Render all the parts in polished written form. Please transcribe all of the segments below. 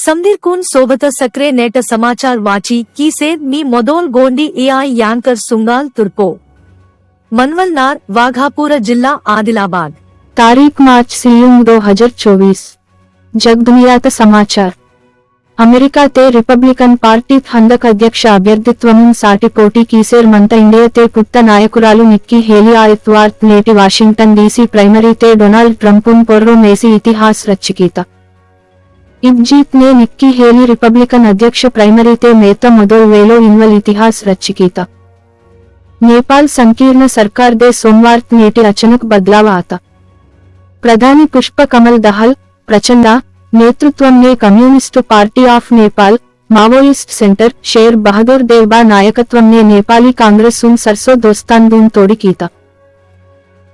समधीर कुन सोबत सक्रे नेट समाचार वाची कीसेद मी मोदोल गोंडी एआई यांकर सुंगाल तुर्पो मनवलनार वाघापुर जिल्हा आदिलाबाद तारीख मार्च सियुम 2024 जगदुनियात समाचार अमेरिका ते रिपब्लिकन पार्टीत हंदक अध्यक्ष అభ్యర్థిత్వం పోటీ కీసేర్ మంత ఇండియా తే పుట్ట నాయకురాలు నిక్కీ హేలీ ఆదిత్యవారం నేటి వాషింగ్టన్ డీసీ ప్రైమరీ తే డొనాల్డ్ ట్రంపున్ పొర్రో మేసి ఇతిహాస్ రచయిత इब जीत ने निक्की हेली रिपब्लिकन अध्यक्ष प्राइमरी ते मेता मदोल वेलो इन्वल इतिहास रचकीता नेपाल संकीर्ण सरकार दे सोमवार नेटी अचानक बदलाव आता प्रधानी पुष्प कमल दहल प्रचंड नेतृत्व ने communist party of Nepal Maoist centre Sher Bahadur Deuba नायकत्व ने नेपाली कांग्रेस उन सरसो दोस्तान दून तोड़ी कीता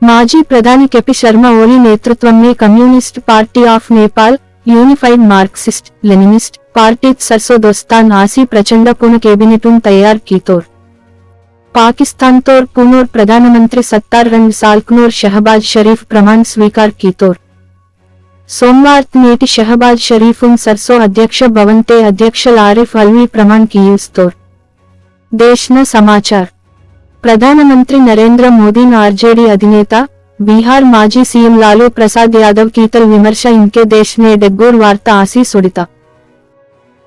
माजी प्रधानी केपी शर्मा ओली नेतृत्व ने communist party of Nepal unified Marxist Leninist party सरसो दोस्तान आसी प्रचंड पुन कैबिनेट तैयार कीतोर पाकिस्तान तोर पुनोर प्रधानमंत्री 72 सालकनोर शहबाज शरीफ प्रमाण स्वीकार कीतोर सोमवार नेटी शहबाज शरीफ सरसो अध्यक्ष भवन ते अध्यक्ष आरिफ अलवी प्रमाण कीस्तोर देशना समाचार प्रधानमंत्री नरेंद्र मोदी आरजेडी अधिनेता बिहार माजी सीएम लालू प्रसाद यादव कीतल विमर्श इनके देश ने डेग्गोर वार्ता आसी सुडिता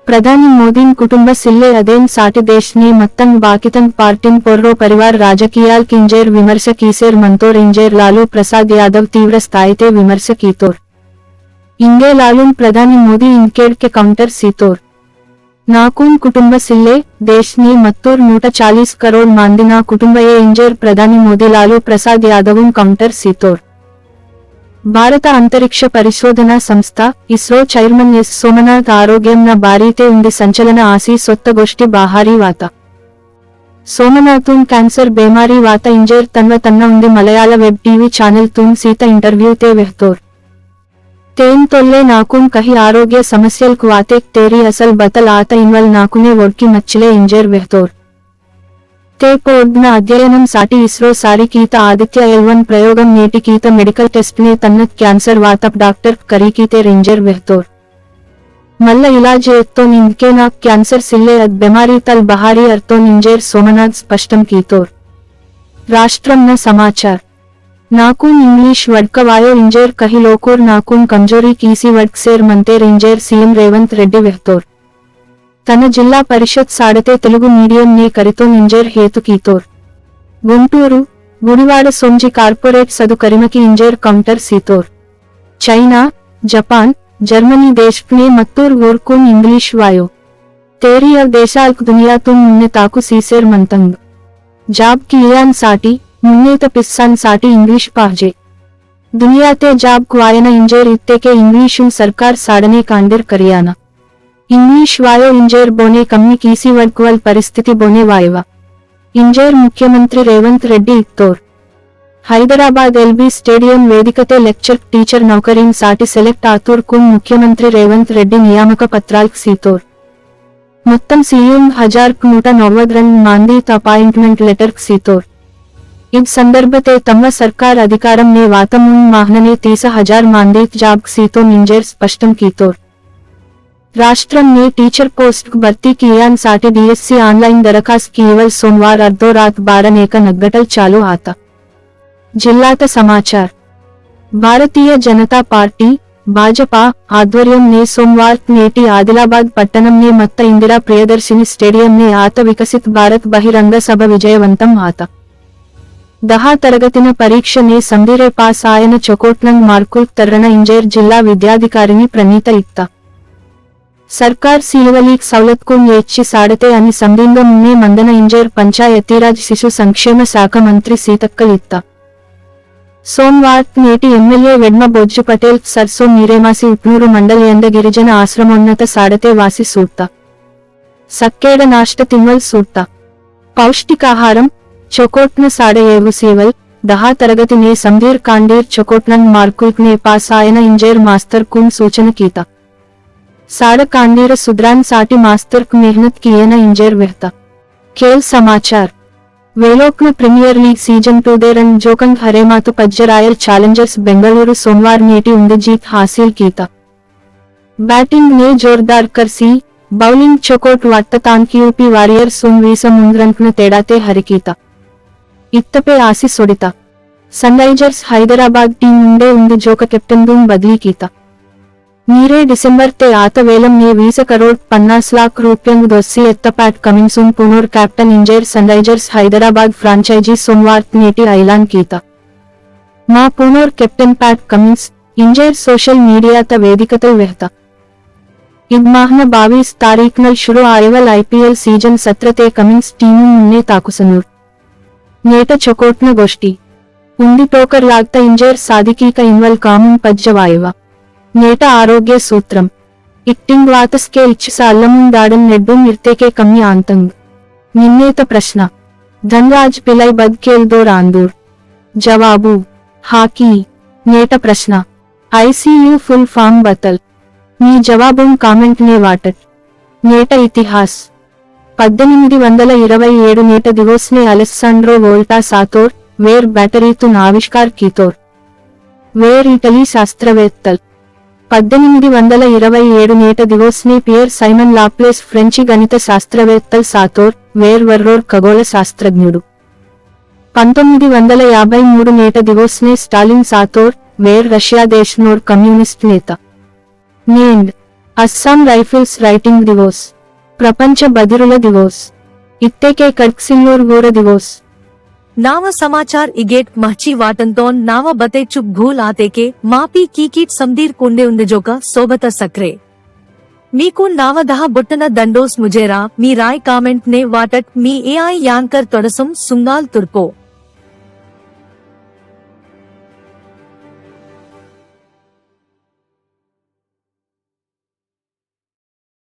प्रधानी मोदी कुटुंब सिल्ले अदेन साटी देश ने मत्तन बाकितन पार्टीन पोर्रो परिवार राजकीयाल किंजेर विमर्श कीसेर मंतोर इंजेर लालू प्रसाद यादव तीव्र स्थायिते विमर्श कीतोर इंगे लालून प्रधानी मोदी इनकेड के काउंटर सीतोर नाकून कुटुंब सिल्ले देश ने मत्तूर 140 करोड़ मांदिना कुटुंब ये इंजेर प्रधानी मोदी लालू प्रसाद यादव काउंटर सीतोर भारत अंतरिक्ष परिशोधना संस्था इसरो चैर्मन एस सोमनाथ आरोग्यम बारीते उंदी संचलन आसी सोत्त गोष्टी बाहारी वाता सोमनाथून कैंसर बेमारी वाता इंजेर तन्व तन्न उंदी मलयाళ वेब टीवी चैनल तून सीता इंटरव्यू ते वेहतोर तेन तोल्ले नाकून कही आरोग्य समस्यल वाते तेरी असल बतल आत इन्वल नाकुने वोडकी मच्छले इंजेर वेहतोर ते पोड्न अध्ययनम साटी इसरो सारी कीता आदित्य L1 प्रयोगम नेटी कीता मेडिकल टेस्ट ने तन्न कैंसर वातप डॉक्टर करी कीते रेंजर वेहतोर मल्ल इलाज एत्तो इनके ना कैंसर सिल्ले अद बीमारी तल बहारी अर्थो इंजेर सोमनाथ स्पष्टम कीतोर राष्ट्रम न समाचार नाकून इंग्लिश वडकवायो इंजेर कही लोकोर नाकून कंजोरी कीसी वडकसेर मंतेर इंजेर सीएम रेवंत रेड्डी वेहतोर तन जिल्ला परिषद साडते तेलुगु मीडियम ने करितो इंजेर हेतु कीतोर गुंटूरु गुडिवाड सोंजी कार्पोरेट सदु करिमकी इंजेर काउंटर सीतोर चैना जपान जर्मनी देश ने मत्तूर वोरकून इंग्लिश वायो तेरी अब देशाल्क दुनिया तुम मुन्ने ताकु सीसेर मंतंग जाब की इयान साटी मुन्नेत पिस्सान साटी इंग्लिश पाहजे दुनिया ते जाब क्वायना इंजेर इत्ते के इंग्लिश सरकार साडने कांडिर करियाना इंग्लिश वायो इंजेर बोने कम्मी कीसी वडकुवल परिस्थिति बोने वायवा इंजेर मुख्यमंत्री रेवंत रेड्डी इत्तोर हैदराबाद एलबी स्टेडियम वेदिकते लेक्चर टीचर नौकरीन साटी सेलेक्ट आतूर कुन मुख्यमंत्री रेवंत रेड्डी नियामक पत्राल्क सीतोर మొత్తం सीएम 1192 मांदीत अपॉइंटमेंट लेटर सीतोर इब संदर्भते तम्म सरकार अधिकारम ने वातमुन माहनने 30,000 मांदीत जाब सीतो इंजेर स्पष्टम कीतोर राष्ट्रम ने टीचर पोस्ट भर्ती कियान साटी डीएससी ऑनलाइन दरखास्त केवल सोमवार अर्धो रात 12 चालू आता जिल्लात समाचार भारतीय जनता पार्टी भाजपा आध्वर्यम ने सोमवार नेटी आदिलाबाद पट्टणम ने मत्त इंदिरा प्रियदर्शिनी स्टेडियम ने आत विकसित भारत बहिರಂಗ सभा विजयवंतम आता 10 तरगतिन परीक्षा ने संदिरे पास आयन चकोट्लंग मार्कुल तर्रण इंजेर जिल्ला विद्याधिकारिणी प्रणीत इत्ता सरकार सीवली सवलत को येच्ची साडते अनि संदिंग मुन्ने मंदन इंजेर पंचायतीराज शिशु संक्षेम शाखा मंत्री सीतक्कल इत्ता सोमवार नेटी एम्मेल्ये वेड्म बोज्जु पटेल सरसो मीरेमासी उप्नूरु मंडल यंद गिरिजन आश्रमोन्नत साडते वासी सूक्त सक्केड नाष्ट तिन्वल सूक्त पौष्टिकाहारम चोकोट्न साडे एवु सेवल 10 तरगति ने समधीर कांडीर चोकोट्लन मार्कुल्क ने पास आयन इंजेर मास्तर कुन सूचन कीता साड कांडीर सुद्रान साटी मास्तर मेहनत कियन इंजेर वेहता खेल समाचार वेलोक्न प्रीमियर लीग सीजन 2 दे रन जोकंग हरेमातु पज्ज रॉयल चैलेंजर्स बेंगलुरु सोमवार नेटी उंदी जीत हासिल कीता बॅटिंग ने जोरदार करसी, बౌలింగ్ చొకోట్ వాట్టతానికి యూపీ వారియర్స్ వీస ముంద్రంకున తేడాతే హరికీత ఇత్తపే ఆసిస్ ఒడిత సన్ రైజర్స్ హైదరాబాద్ టీం ఉండే ఉంది జోక కెప్టెన్ దూమ్ బదిలీ కీత नीरे डिसेंबर ते आत वेलम ने 20 करोड़ 50 लाख रुपयांग दोस्सी एत्तपैट कमिंग पुनोर कैप्टन इंजर सनराइजर्स हैदराबाद फ्रांचाइजी सोमवार नेटी ऐलान कीता मा पुनोर कैप्टन पैट कमिंग्स इंजर सोशल मीडिया त वेदिकत वेहता इद माहन 22 तारीख नल शुरू आयवल IPL सीजन 17 ते कमिंग्स टीम मुन्ने ताकुसनूर नेट चकोटन गोष्टी उंदी टोकर लागता इंजर सादिकी का इन्वल कामुन पज्जवायवा నేట ఆరోగ్య సూత్రం ఇట్టింగ్ వాతస్కే ఇచ్చి అల్లముందాడన్ నెడ్డు నిర్తేకే కమ్మి ఆంతంగ్ నిన్నేత ప్రశ్న ధన్రాజ్ పిలై బద్కేల్ దో రాందూర్ జవాబు హాకీ నేట ప్రశ్న ICU ఫుల్ ఫామ్ బతల్ మీ జవాబుం కామెంట్ నే వాటట్ నేట ఇతిహాస్ 1827 నేట దివోస్ నే అలెస్సాండ్రో Volta సాతోర్ wear బ్యాటరీతున్ Avishkar కీతోర్ wear Italy శాస్త్రవేత్తల్ 1827 నేట దివోస్ నే పియర్ సైమన్ లాప్లేస్ ఫ్రెంచి గణిత శాస్త్రవేత్తల్ సాతోర్ వేర్ వర్రోర్ ఖగోళ శాస్త్రజ్ఞుడు 1953 నేట దివోస్ నే స్టాలిన్ సాతోర్ వేర్ రష్యా దేశనోర్ కమ్యూనిస్ట్ నేత నేండ్ అస్సాం రైఫిల్స్ రైటింగ్ దివోస్ ప్రపంచ బదిరుల దివోస్ ఇత్తేకే కడ్క్సిల్లూర్ గూర దివోస్ नाव समाचार इगेट महची वाटंतोन नाव बते चुप भूल आते के मापी कीकीट समदीर कुंडे उंदजोक सोबत सक्रे मीकू नाव दह बुट्टन दंडोस मुजेरा मी राय कामेंट ने वाटट मी AI యాంకర్ తొడసం సుంగాల్ తుర్పో।